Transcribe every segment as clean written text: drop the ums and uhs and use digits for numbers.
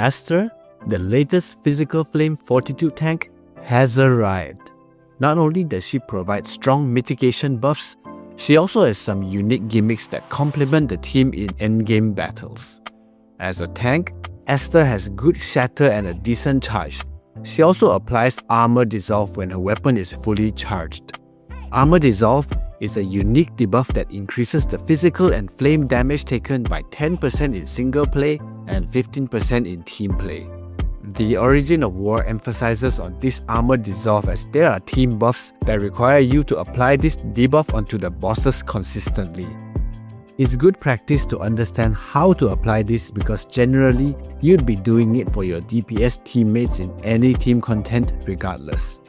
Aster, the latest physical flame Fortitude tank, has arrived. Not only does she provide strong mitigation buffs, she also has some unique gimmicks that complement the team in endgame battles. As a tank, Aster has good shatter and a decent charge. She also applies Armor Dissolve when her weapon is fully charged. Armor Dissolve is a unique debuff that increases the physical and flame damage taken by 10% in single play and 15% in team play. The Origin of War emphasizes on this Armor Dissolve as there are team buffs that require you to apply this debuff onto the bosses consistently. It's good practice to understand how to apply this because generally, you'd be doing it for your DPS teammates in any team content regardless.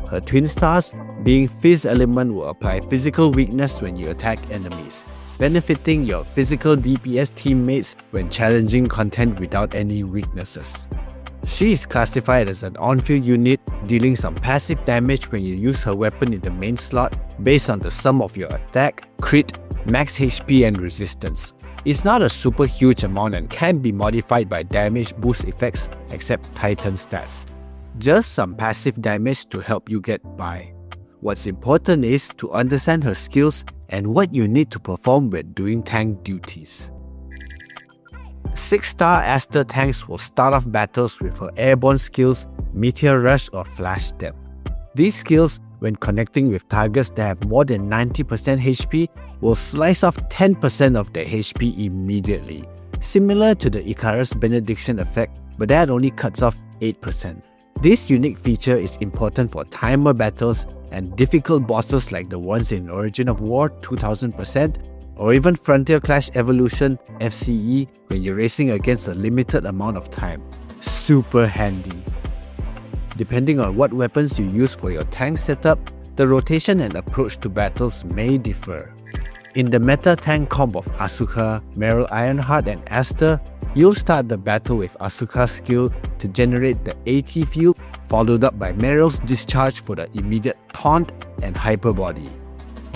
Her twin stars, being Phys element, will apply physical weakness when you attack enemies, benefiting your physical DPS teammates when challenging content without any weaknesses. She is classified as an on-field unit, dealing some passive damage when you use her weapon in the main slot based on the sum of your attack, crit, max HP and resistance. It's not a super huge amount and can be modified by damage boost effects except Titan stats. Just some passive damage to help you get by. What's important is to understand her skills and what you need to perform when doing tank duties. 6-star Aster tanks will start off battles with her airborne skills, Meteor Rush or Flash Step. These skills, when connecting with targets that have more than 90% HP, will slice off 10% of their HP immediately, similar to the Icarus Benediction effect, but that only cuts off 8%. This unique feature is important for timer battles and difficult bosses like the ones in Origin of War 2000%, or even Frontier Clash Evolution FCE when you're racing against a limited amount of time. Super handy. Depending on what weapons you use for your tank setup, the rotation and approach to battles may differ. In the meta tank comp of Asuka, Meryl Ironheart and Aster, you'll start the battle with Asuka's skill to generate the AT field, followed up by Meryl's discharge for the immediate taunt and hyper body.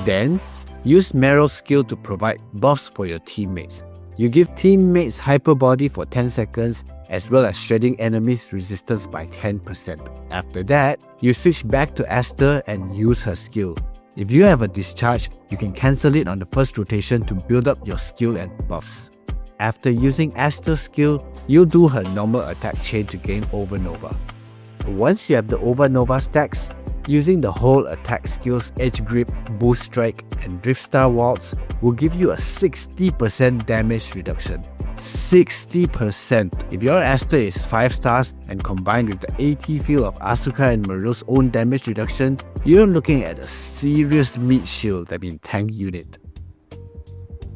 Then, use Meryl's skill to provide buffs for your teammates. You give teammates hyper body for 10 seconds as well as shredding enemies' resistance by 10%. After that, you switch back to Aster and use her skill. If you have a discharge, you can cancel it on the first rotation to build up your skill and buffs. After using Aster's skill, you'll do her normal attack chain to gain Overnova. Once you have the Overnova stacks, using the whole attack skills Edge Grip, Boost Strike and Drift Star Waltz will give you a 60% damage reduction. 60%! If your Aster is 5 stars and combined with the AT field of Asuka and Meryl's own damage reduction, you're looking at a serious meat shield, tank unit.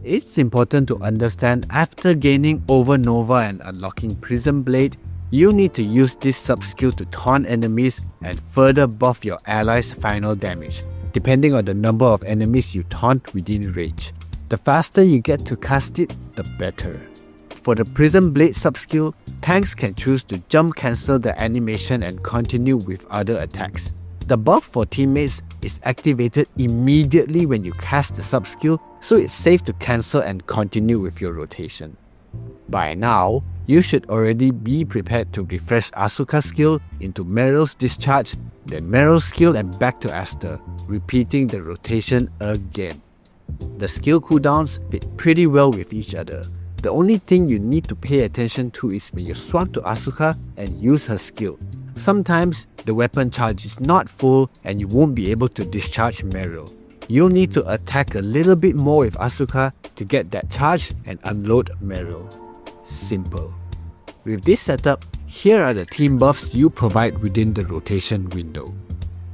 It's important to understand after gaining Overnova and unlocking Prism Blade, you need to use this sub-skill to taunt enemies and further buff your allies' final damage, depending on the number of enemies you taunt within range. The faster you get to cast it, the better. For the Prism Blade sub-skill, tanks can choose to jump cancel the animation and continue with other attacks. The buff for teammates is activated immediately when you cast the sub-skill, so it's safe to cancel and continue with your rotation. By now, you should already be prepared to refresh Asuka's skill into Meryl's discharge, then Meryl's skill and back to Aster, repeating the rotation again. The skill cooldowns fit pretty well with each other. The only thing you need to pay attention to is when you swap to Asuka and use her skill. Sometimes, the weapon charge is not full and you won't be able to discharge Meryl. You'll need to attack a little bit more with Asuka to get that charge and unload Meryl. Simple. With this setup, here are the team buffs you provide within the rotation window.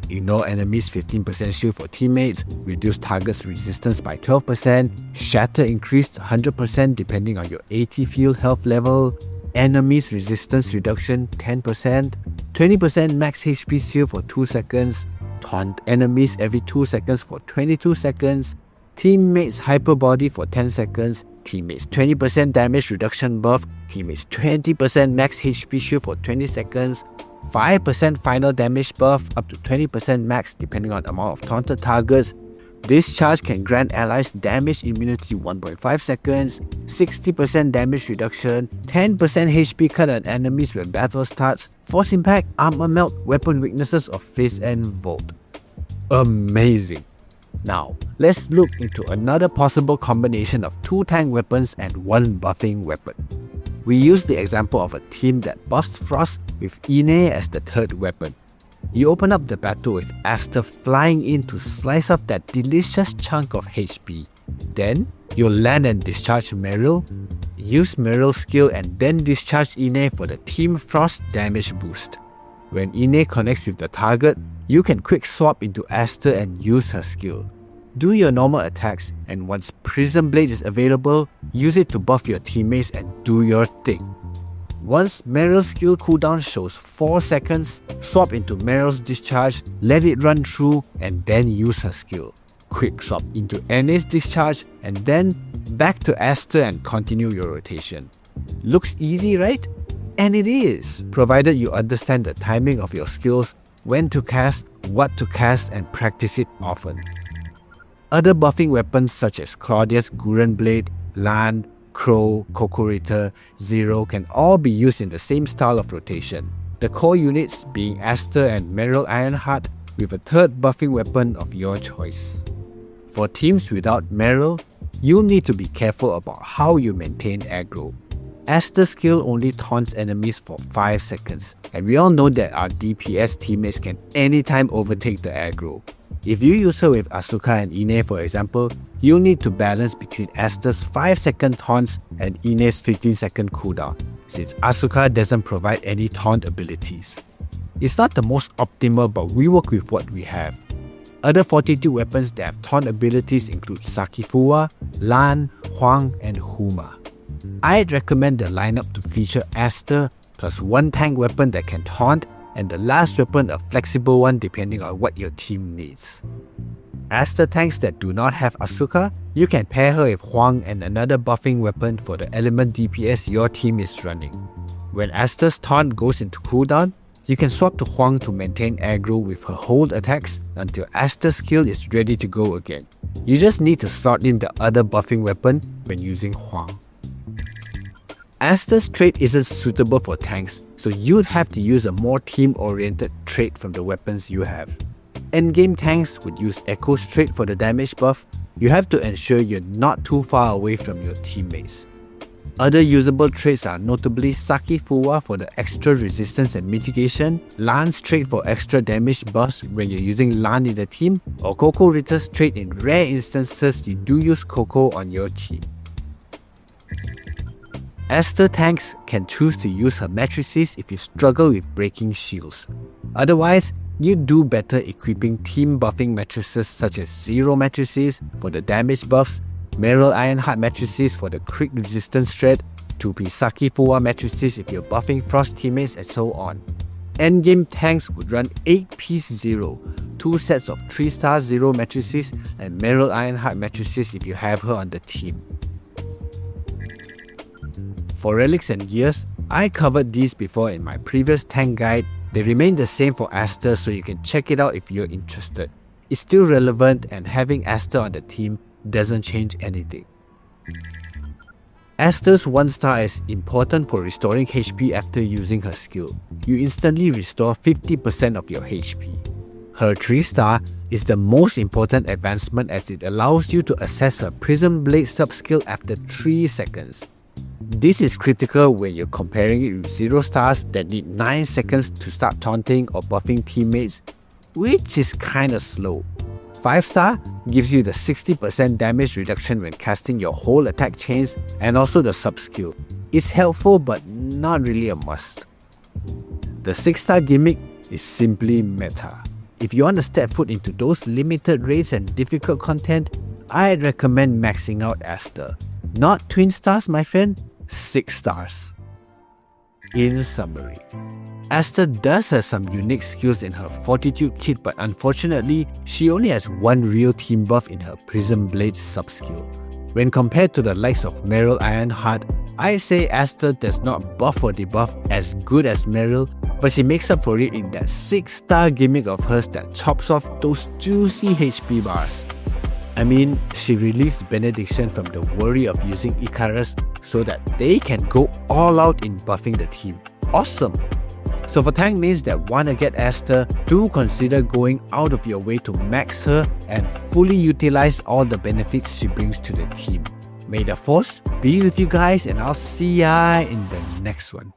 Ignore enemies 15% shield for teammates, reduce target's resistance by 12%, shatter increased 100% depending on your AT field health level, enemies resistance reduction 10%, 20% max HP seal for 2 seconds, taunt enemies every 2 seconds for 22 seconds, teammates hyper body for 10 seconds, teammates 20% damage reduction buff, teammates 20% max HP shield for 20 seconds, 5% final damage buff up to 20% max depending on the amount of taunted targets, This charge can grant allies damage immunity 1.5 seconds, 60% damage reduction, 10% HP cut on enemies when battle starts, force impact, armor melt, weapon weaknesses of Phys and Volt. Amazing! Now, let's look into another possible combination of 2 tank weapons and 1 buffing weapon. We use the example of a team that buffs Frost with Ine as the 3rd weapon. You open up the battle with Aster flying in to slice off that delicious chunk of HP. Then, you'll land and discharge Meryl, use Meryl's skill and then discharge Ine for the Team Frost damage boost. When Ine connects with the target, you can quick swap into Aster and use her skill. Do your normal attacks, and once Prism Blade is available, use it to buff your teammates and do your thing. Once Meryl's skill cooldown shows 4 seconds, swap into Meryl's discharge, let it run through, and then use her skill. Quick swap into Anne's discharge, and then back to Aster and continue your rotation. Looks easy, right? And it is, provided you understand the timing of your skills, when to cast, what to cast, and practice it often. Other buffing weapons such as Claudia's Gurren Blade, Lan, Crow, Kokorita, Zero can all be used in the same style of rotation, the core units being Aster and Meryl Ironheart with a 3rd buffing weapon of your choice. For teams without Meryl, you'll need to be careful about how you maintain aggro. Aster's skill only taunts enemies for 5 seconds, and we all know that our DPS teammates can anytime overtake the aggro. If you use her with Asuka and Ine for example, you'll need to balance between Aster's 5-second taunts and Ine's 15-second cooldown, since Asuka doesn't provide any taunt abilities. It's not the most optimal, but we work with what we have. Other Fortitude weapons that have taunt abilities include Sakifua, Lan, Huang, and Huma. I'd recommend the lineup to feature Aster plus 1 tank weapon that can taunt, and the last weapon a flexible one depending on what your team needs. Aster tanks that do not have Asuka, you can pair her with Huang and another buffing weapon for the element DPS your team is running. When Aster's taunt goes into cooldown, you can swap to Huang to maintain aggro with her hold attacks until Aster's skill is ready to go again. You just need to slot in the other buffing weapon when using Huang. Aster's trait isn't suitable for tanks, so you'd have to use a more team-oriented trait from the weapons you have. Endgame tanks would use Echo's trait for the damage buff. You have to ensure you're not too far away from your teammates. Other usable traits are notably Sakifua for the extra resistance and mitigation, Lan's trait for extra damage buffs when you're using Lan in the team, or Kokorita's trait in rare instances you do use Koko on your team. Aster tanks can choose to use her Matrices if you struggle with breaking shields. Otherwise, you do better equipping team buffing matrices such as Zero Matrices for the damage buffs, Meryl Ironheart Matrices for the crit resistance strat, 2P Sakifua Matrices if you're buffing Frost teammates, and so on. Endgame tanks would run 8-piece Zero, 2 sets of 3-star Zero Matrices, and Meryl Ironheart Matrices if you have her on the team. For Relics and Gears, I covered these before in my previous tank guide. They remain the same for Aster, so you can check it out if you're interested. It's still relevant, and having Aster on the team doesn't change anything. Aster's 1-star is important for restoring HP after using her skill. You instantly restore 50% of your HP. Her 3-star is the most important advancement as it allows you to access her Prism Blade sub-skill after 3 seconds. This is critical when you're comparing it with 0 stars that need 9 seconds to start taunting or buffing teammates, which is kinda slow. 5-star gives you the 60% damage reduction when casting your whole attack chains and also the sub-skill. It's helpful but not really a must. The 6-star gimmick is simply meta. If you want to step foot into those limited raids and difficult content, I'd recommend maxing out Aster. Not twin stars, my friend, 6 stars. In summary, Aster does have some unique skills in her Fortitude kit, but unfortunately, she only has one real team buff in her Prism Blade sub-skill. When compared to the likes of Meryl Ironheart, I say Aster does not buff or debuff as good as Meryl, but she makes up for it in that 6-star gimmick of hers that chops off those juicy HP bars. I mean, she relieves Benediction from the worry of using Icarus so that they can go all out in buffing the team. Awesome! So for tank mains that wanna get Aster, do consider going out of your way to max her and fully utilize all the benefits she brings to the team. May the Force be with you guys, and I'll see ya in the next one.